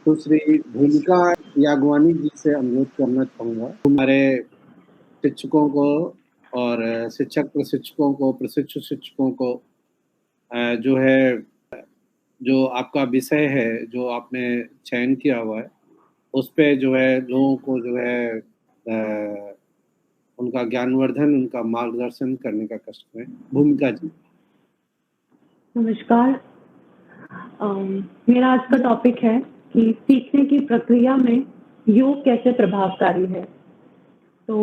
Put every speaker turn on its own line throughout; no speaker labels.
दूसरी भूमिका याग्वानी जी से अनुरोध करना चाहूँगा। हमारे शिक्षकों को और शिक्षक प्रशिक्षकों को, प्रशिक्षु शिक्षकों को जो है जो आपका विषय है, जो आपने चयन किया हुआ है, उस पे जो है लोगों को जो है उनका ज्ञानवर्धन, उनका मार्गदर्शन करने का कष्ट करें। भूमिका जी।
नमस्कार। मेरा आज का टॉपिक है कि सीखने की प्रक्रिया में योग कैसे प्रभावकारी है। तो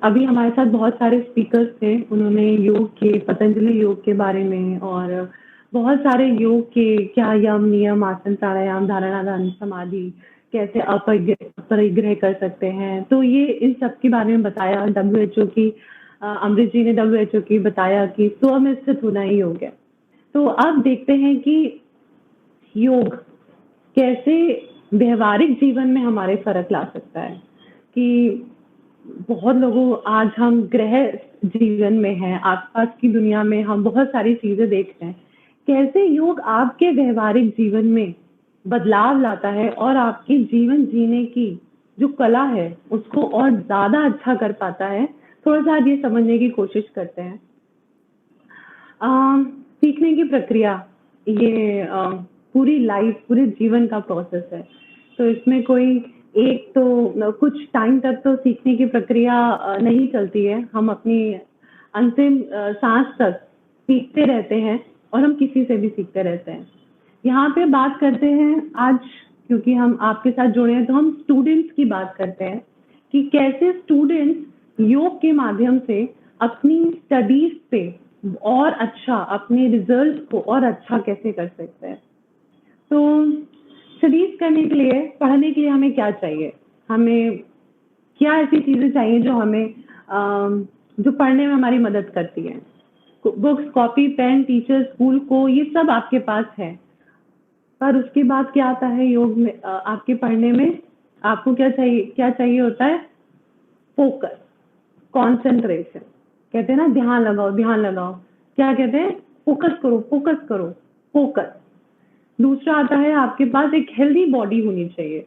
अभी हमारे साथ बहुत सारे स्पीकर्स थे, उन्होंने योग के, पतंजलि योग के बारे में और बहुत सारे योग के क्या यम, नियम, आसन, प्राणायाम, धारणा, ध्यान, समाधि कैसे अपरिग्रह कर सकते हैं। तो ये इन सब के बारे में बताया। WHO की अमृत जी ने WHO की बताया कि स्व में स्थित होना ही योग है। तो अब देखते हैं कि योग कैसे व्यवहारिक जीवन में हमारे फर्क ला सकता है। कि बहुत लोगों, आज हम ग्रह जीवन में हैं, आसपास की दुनिया में हम बहुत सारी चीजें देख रहे हैं। कैसे योग आपके व्यवहारिक जीवन में बदलाव लाता है और आपकी जीवन जीने की जो कला है उसको और ज्यादा अच्छा कर पाता है। थोड़ा सा ये समझने की कोशिश करते हैं। सीखने की प्रक्रिया ये पूरी लाइफ, पूरे जीवन का प्रोसेस है। तो इसमें कोई एक तो कुछ टाइम तक तो सीखने की प्रक्रिया नहीं चलती है। हम अपनी अंतिम सांस तक सीखते रहते हैं और हम किसी से भी सीखते रहते हैं। यहाँ पे बात करते हैं आज, क्योंकि हम आपके साथ जुड़े हैं, तो हम स्टूडेंट्स की बात करते हैं कि कैसे स्टूडेंट्स योग के माध्यम से अपनी स्टडीज पे और अच्छा, अपने रिजल्ट को और अच्छा कैसे कर सकते हैं। तो स्टडीज करने के लिए, पढ़ने के लिए हमें क्या चाहिए? हमें क्या ऐसी चीजें चाहिए जो हमें जो पढ़ने में हमारी मदद करती हैं? Books, copy, pen, teacher, school को, ये सब आपके पास है। पर उसके बाद क्या आता है योग में? आपके पढ़ने में आपको क्या चाहिए? क्या चाहिए होता है? Focus, concentration. कहते हैं ना, ध्यान लगाओ, ध्यान लगाओ। क्या कहते हैं? फोकस करो, फोकस करो, फोकस। दूसरा आता है, आपके पास एक हेल्दी बॉडी होनी चाहिए।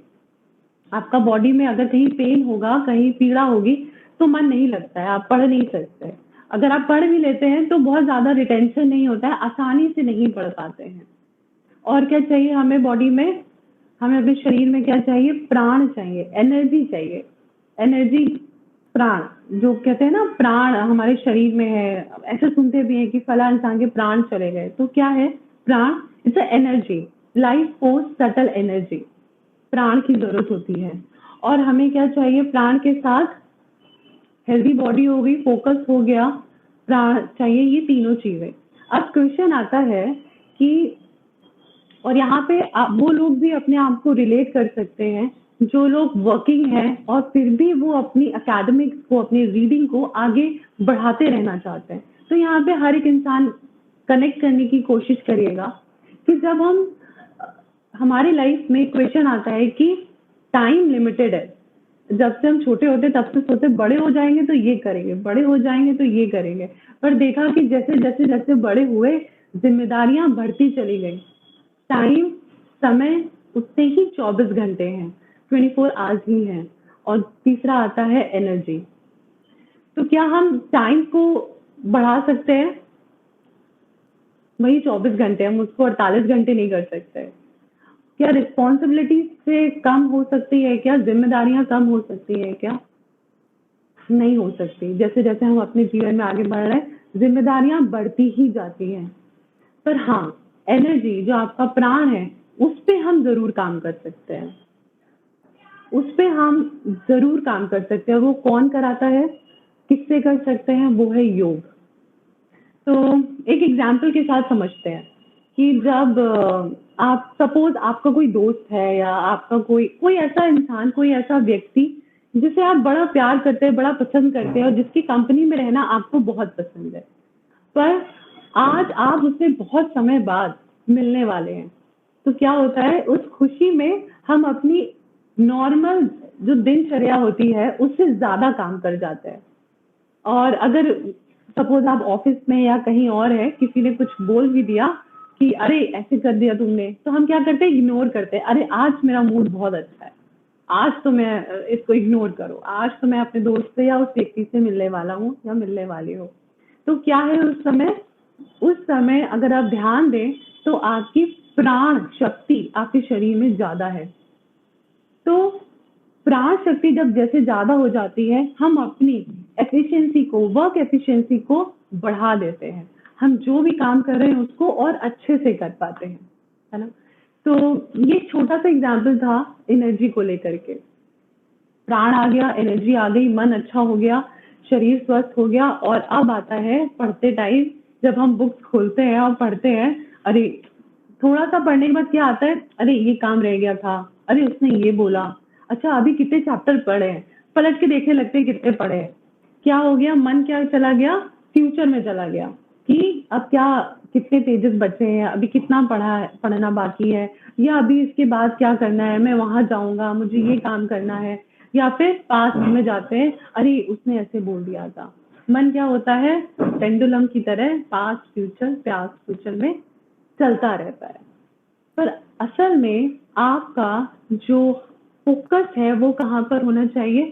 आपका बॉडी में अगर कहीं पेन होगा, कहीं पीड़ा होगी, तो मन नहीं लगता है, आप पढ़ नहीं सकते। अगर आप पढ़ भी लेते हैं तो बहुत ज्यादा रिटेंशन नहीं होता है, आसानी से नहीं पढ़ पाते हैं। और क्या चाहिए हमें बॉडी में? हमें अपने शरीर में क्या चाहिए? प्राण चाहिए, एनर्जी चाहिए। एनर्जी, प्राण, जो कहते हैं ना, प्राण हमारे शरीर में है। ऐसे सुनते भी हैं कि फला इंसान के प्राण चले गए। तो क्या है प्राण? It's a energy, life force, subtle energy. प्राण की जरूरत होती है। और हमें क्या चाहिए? प्राण के साथ हेल्दी बॉडी हो गई, फोकस हो गया, प्राण चाहिए, ये तीनों चीजें। अब क्वेश्चन आता है कि, और यहाँ पे वो लोग भी अपने आप को रिलेट कर सकते हैं जो लोग वर्किंग हैं और फिर भी वो अपनी एकेडमिक्स को, अपनी रीडिंग को आगे बढ़ाते रहना चाहते हैं। तो यहाँ पे हर एक इंसान कनेक्ट करने की कोशिश करिएगा कि जब हमारी लाइफ में क्वेश्चन आता है कि टाइम लिमिटेड है। जब से हम छोटे होते तब से सोचते बड़े हो जाएंगे तो ये करेंगे, बड़े हो जाएंगे तो ये करेंगे। पर देखा कि जैसे जैसे जैसे बड़े हुए, जिम्मेदारियां बढ़ती चली गई। टाइम, समय उतने ही 24 घंटे हैं, 24 आवर्स ही हैं। और तीसरा आता है एनर्जी। तो क्या हम टाइम को बढ़ा सकते हैं? वही 24 घंटे, हम उसको 48 घंटे नहीं कर सकते। क्या रिस्पॉन्सिबिलिटी से कम हो सकती है? क्या जिम्मेदारियां कम हो सकती है? क्या नहीं हो सकती। जैसे जैसे हम अपने जीवन में आगे बढ़ रहे हैं, जिम्मेदारियां बढ़ती ही जाती हैं। पर हाँ, एनर्जी, जो आपका प्राण है, उस पे हम जरूर काम कर सकते हैं। उस पे हम जरूर काम कर सकते हैं। वो कौन कराता है, किससे कर सकते हैं? वो है योग। तो एक एग्जाम्पल के साथ समझते हैं कि जब आप, सपोज आपका कोई दोस्त है या आपका कोई ऐसा इंसान, कोई ऐसा व्यक्ति जिसे आप बड़ा प्यार करते हैं, बड़ा पसंद करते हैं और जिसकी कंपनी में रहना आपको बहुत पसंद है। पर आज आप उससे बहुत समय बाद मिलने वाले हैं। तो क्या होता है, उस खुशी में हम अपनी नॉर्मल जो दिनचर्या होती है उससे ज्यादा काम कर जाते हैं। और अगर सपोज आप ऑफिस में या कहीं और है, किसी ने कुछ बोल भी दिया कि अरे ऐसे कर दिया तुमने, तो हम क्या करते हैं, इग्नोर करते हैं। अरे आज मेरा मूड बहुत अच्छा है, आज तो मैं इसको इग्नोर करो, आज तो मैं अपने दोस्त से या उस व्यक्ति से मिलने वाला हूँ या मिलने वाली हूँ। तो क्या है उस समय अगर आप ध्यान दें तो आपकी प्राण शक्ति आपके शरीर में ज्यादा है। तो प्राण शक्ति जब जैसे ज्यादा हो जाती है, हम अपनी एफिशिएंसी को, वर्क एफिशिएंसी को बढ़ा देते हैं। हम जो भी काम कर रहे हैं उसको और अच्छे से कर पाते हैं, है ना। तो ये छोटा सा एग्जाम्पल था एनर्जी को लेकर के। प्राण आ गया, एनर्जी आ गई, मन अच्छा हो गया, शरीर स्वस्थ हो गया। और अब आता है पढ़ते टाइम, जब हम बुक्स खोलते हैं और पढ़ते हैं, अरे थोड़ा सा पढ़ने के बाद क्या आता है, अरे ये काम रह गया था, अरे उसने ये बोला, अच्छा अभी कितने चैप्टर पढ़े हैं, पलट के देखने लगते हैं कितने पढ़े हैं। क्या हो गया, मन क्या चला गया, फ्यूचर में चला गया कि अब क्या, कितने पेजेस बचे हैं, अभी कितना पढ़ना बाकी है, या अभी इसके बाद क्या करना है, मैं वहां जाऊंगा, मुझे ये काम करना है। या फिर पास्ट में जाते हैं, अरे उसने ऐसे बोल दिया था। मन क्या होता है, पेंडुलम की तरह पास्ट फ्यूचर में चलता रहता है। पर असल में आपका जो फोकस है वो कहाँ पर होना चाहिए,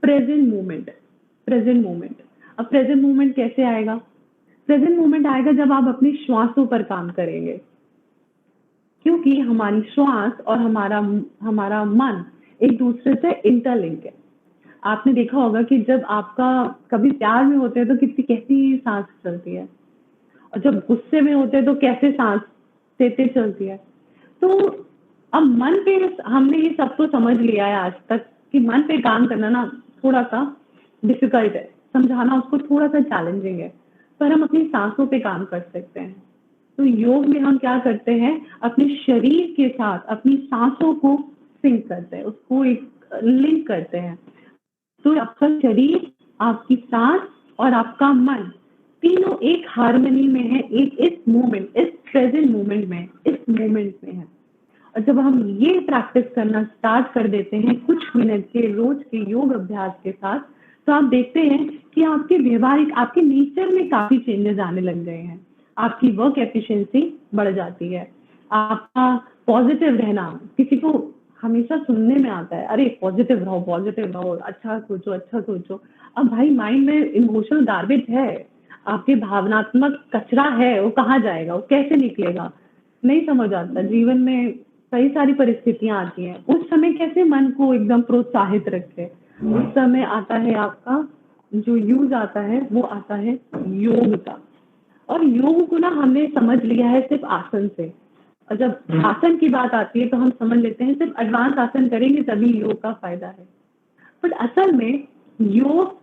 प्रेजेंट मोमेंट। अब प्रेजेंट मोमेंट कैसे आएगा, प्रेजेंट मोमेंट आएगा जब आप अपनी श्वासों पर काम करेंगे, क्योंकि हमारी श्वास और हमारा मन एक दूसरे से इंटरलिंक है। आपने देखा होगा कि जब आपका कभी प्यार में होते हैं तो कितनी कैसी सांस चलती है, और जब गुस्से में होते हैं तो कैसे सांस तेज चलती है। तो अब मन पे हमने ये सब तो समझ लिया है आज तक कि मन पे काम करना ना थोड़ा सा डिफिकल्ट है, समझाना उसको थोड़ा सा चैलेंजिंग है, पर हम अपनी सांसों पे काम कर सकते हैं। तो योग में हम क्या करते हैं, अपने शरीर के साथ अपनी सांसों को सिंक करते हैं, उसको एक लिंक करते हैं। तो आपका शरीर, आपकी सांस और आपका मन तीनों एक हार्मनी में है, एक इस प्रेजेंट मोमेंट में है। और जब हम ये प्रैक्टिस करना स्टार्ट कर देते हैं कुछ मिनट के रोज के योग अभ्यास के साथ, तो आप देखते हैं कि आपके नेचर में काफी चेंजेस आने लग गए हैं। आपकी वर्क एफिशिएंसी बढ़ जाती है, आपका पॉजिटिव रहना, किसी को हमेशा सुनने में आता है, अरे पॉजिटिव रहो, अच्छा सोचो। अब भाई माइंड में इमोशनल गार्बेज है, आपके भावनात्मक कचरा है, वो कहाँ जाएगा, वो कैसे निकलेगा, नहीं समझ आता। जीवन में कई सारी परिस्थितियां आती हैं, उस समय कैसे मन को एकदम प्रोत्साहित रखे, उस समय आता है आपका जो यूज आता है, वो आता है योग का। और योग को ना हमने समझ लिया है सिर्फ आसन से, और जब आसन की बात आती है तो हम समझ लेते हैं सिर्फ एडवांस आसन करेंगे तभी योग का फायदा है। बट असल में योग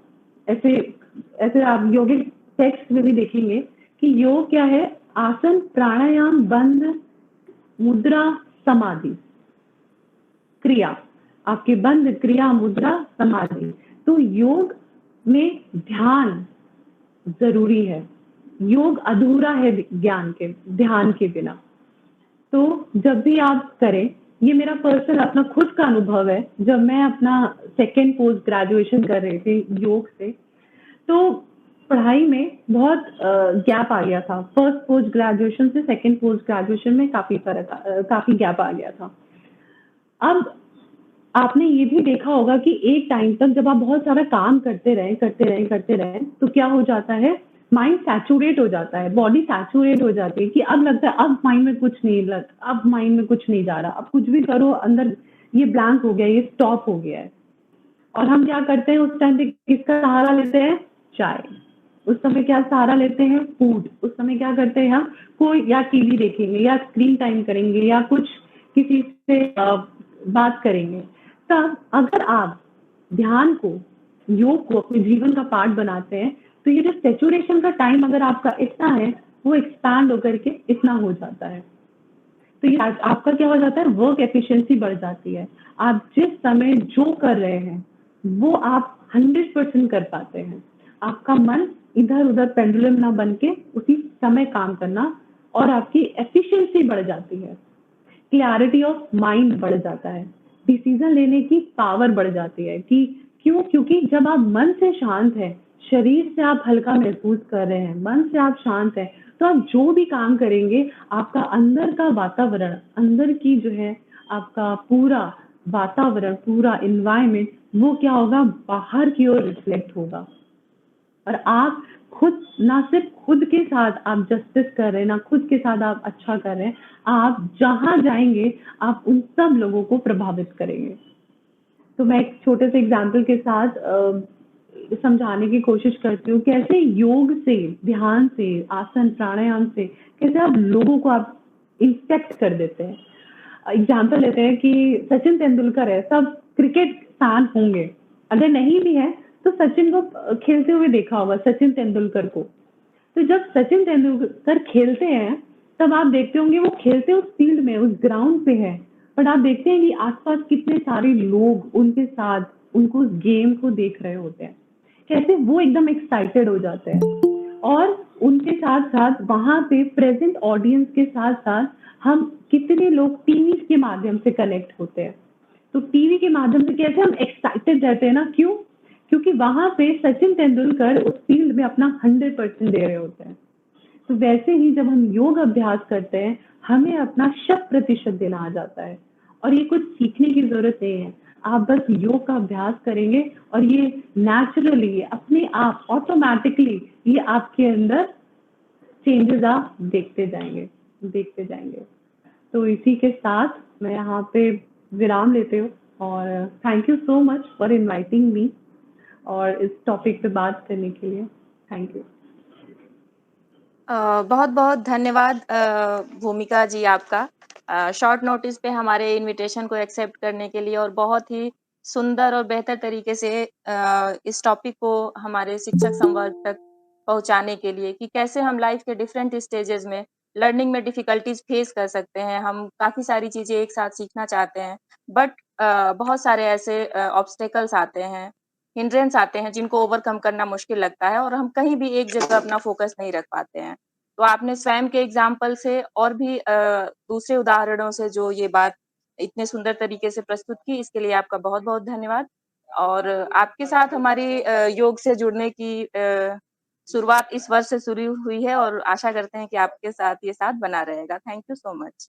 ऐसे आप योगिक टेक्स्ट में भी देखेंगे कि योग क्या है, आसन, प्राणायाम, बंध, मुद्रा, समाधि, क्रिया, आपके बंध, क्रिया, मुद्रा, समाधि। तो योग में ध्यान जरूरी है, योग अधूरा है ध्यान के बिना। तो जब भी आप करें, ये मेरा पर्सनल अपना खुद का अनुभव है, जब मैं अपना सेकेंड पोस्ट ग्रेजुएशन कर रही थी योग से, तो पढ़ाई में बहुत गैप आ गया था। फर्स्ट पोस्ट ग्रेजुएशन से सेकेंड पोस्ट ग्रेजुएशन में काफी गैप आ गया था। अब आपने ये भी देखा होगा कि एक टाइम तक जब आप बहुत सारा काम करते रहे तो क्या हो जाता है, माइंड सैचुरेट हो जाता है, बॉडी सैचुरेट हो जाती है कि अब लगता है अब माइंड में कुछ नहीं जा रहा, अब कुछ भी करो अंदर ये ब्लैंक हो गया, ये स्टॉप हो गया है। और हम क्या करते हैं उस टाइम पे, किसका सहारा लेते हैं, चाय। उस समय क्या सहारा लेते हैं, फूड। उस समय क्या करते हैं, हम कोई या टीवी देखेंगे या स्क्रीन टाइम करेंगे या कुछ किसी से बात करेंगे। तब अगर आप ध्यान को, योग को अपने जीवन का पार्ट बनाते हैं, तो ये जो सैचुरेशन का टाइम अगर आपका इतना है, वो एक्सपैंड होकर के इतना हो जाता है। तो ये आपका क्या हो जाता है, वर्क एफिशिएंसी बढ़ जाती है। आप जिस समय जो कर रहे हैं वो आप 100% कर पाते हैं। आपका मन इधर उधर पेंडुलम ना बन के उसी समय काम करना, और आपकी एफिशिएंसी बढ़ जाती है, क्लैरिटी ऑफ माइंड बढ़ जाता है, डिसीजन लेने की पावर बढ़ जाती है। कि क्यों, क्योंकि जब आप मन से शांत है, शरीर से आप हल्का महसूस कर रहे हैं, मन से आप शांत हैं, तो आप जो भी काम करेंगे, आपका अंदर का वातावरण, अंदर की जो है आपका पूरा वातावरण, पूरा एनवायरनमेंट, वो क्या होगा, बाहर की ओर रिफ्लेक्ट होगा। और आप खुद, ना सिर्फ खुद के साथ आप जस्टिस कर रहे हैं, ना खुद के साथ आप अच्छा कर रहे हैं, आप जहाँ जाएँगे, आप उन सब लोगों को प्रभावित करेंगे। तो मैं एक छोटे से एग्जाम्पल के साथ समझाने की कोशिश करती हूँ, कैसे योग से, ध्यान से, आसन, प्राणायाम से, कैसे आप लोगों को आप इंस्पेक्ट कर देते हैं। एग्जाम्पल लेते हैं कि सचिन तेंदुलकर है, सब क्रिकेट फैन होंगे, अगर नहीं भी है तो सचिन को खेलते हुए देखा होगा, सचिन तेंदुलकर को। तो जब सचिन तेंदुलकर खेलते हैं, तब आप देखते होंगे वो खेलते उस फील्ड में, उस ग्राउंड पे है, बट आप देखते हैं कि आसपास कितने सारे लोग उनके साथ, उनको उस गेम को देख रहे होते हैं, कैसे वो एकदम एक्साइटेड हो जाते हैं। और उनके साथ साथ वहां पे प्रेजेंट ऑडियंस के साथ साथ हम कितने लोग टीवी के माध्यम से कनेक्ट होते हैं। तो टीवी के माध्यम से कैसे हम एक्साइटेड रहते हैं ना, क्यों? क्योंकि वहां पे सचिन तेंदुलकर उस फील्ड में अपना 100% दे रहे होते हैं। तो वैसे ही जब हम योग अभ्यास करते हैं, हमें अपना 100% देना आ जाता है। और ये कुछ सीखने की जरूरत नहीं है, आप बस योग का अभ्यास करेंगे और ये नेचुरली, अपने आप, ऑटोमेटिकली ये आपके अंदर चेंजेस आप देखते जाएंगे। तो इसी के साथ मैं यहाँ पे विराम लेती हूँ, और thank you so much for inviting me और इस टॉपिक पे बात करने के लिए। Thank you.
बहुत-बहुत धन्यवाद भूमिका जी आपका, शॉर्ट नोटिस पे हमारे इनविटेशन को एक्सेप्ट करने के लिए और बहुत ही सुंदर और बेहतर तरीके से इस टॉपिक को हमारे शिक्षक संवर्ग तक पहुंचाने के लिए कि कैसे हम लाइफ के डिफरेंट स्टेजेस में लर्निंग में डिफिकल्टीज फेस कर सकते हैं। हम काफ़ी सारी चीज़ें एक साथ सीखना चाहते हैं, बट बहुत सारे ऐसे ऑब्स्टेकल्स आते हैं, हिंड्रेंस आते हैं जिनको ओवरकम करना मुश्किल लगता है और हम कहीं भी एक जगह अपना फोकस नहीं रख पाते हैं। तो आपने स्वयं के एग्ज़ाम्पल से और भी दूसरे उदाहरणों से जो ये बात इतने सुंदर तरीके से प्रस्तुत की, इसके लिए आपका बहुत-बहुत धन्यवाद। और आपके साथ हमारी योग से जुड़ने की शुरुआत इस वर्ष से शुरू हुई है और आशा करते हैं कि आपके साथ ये साथ बना रहेगा। Thank you so much.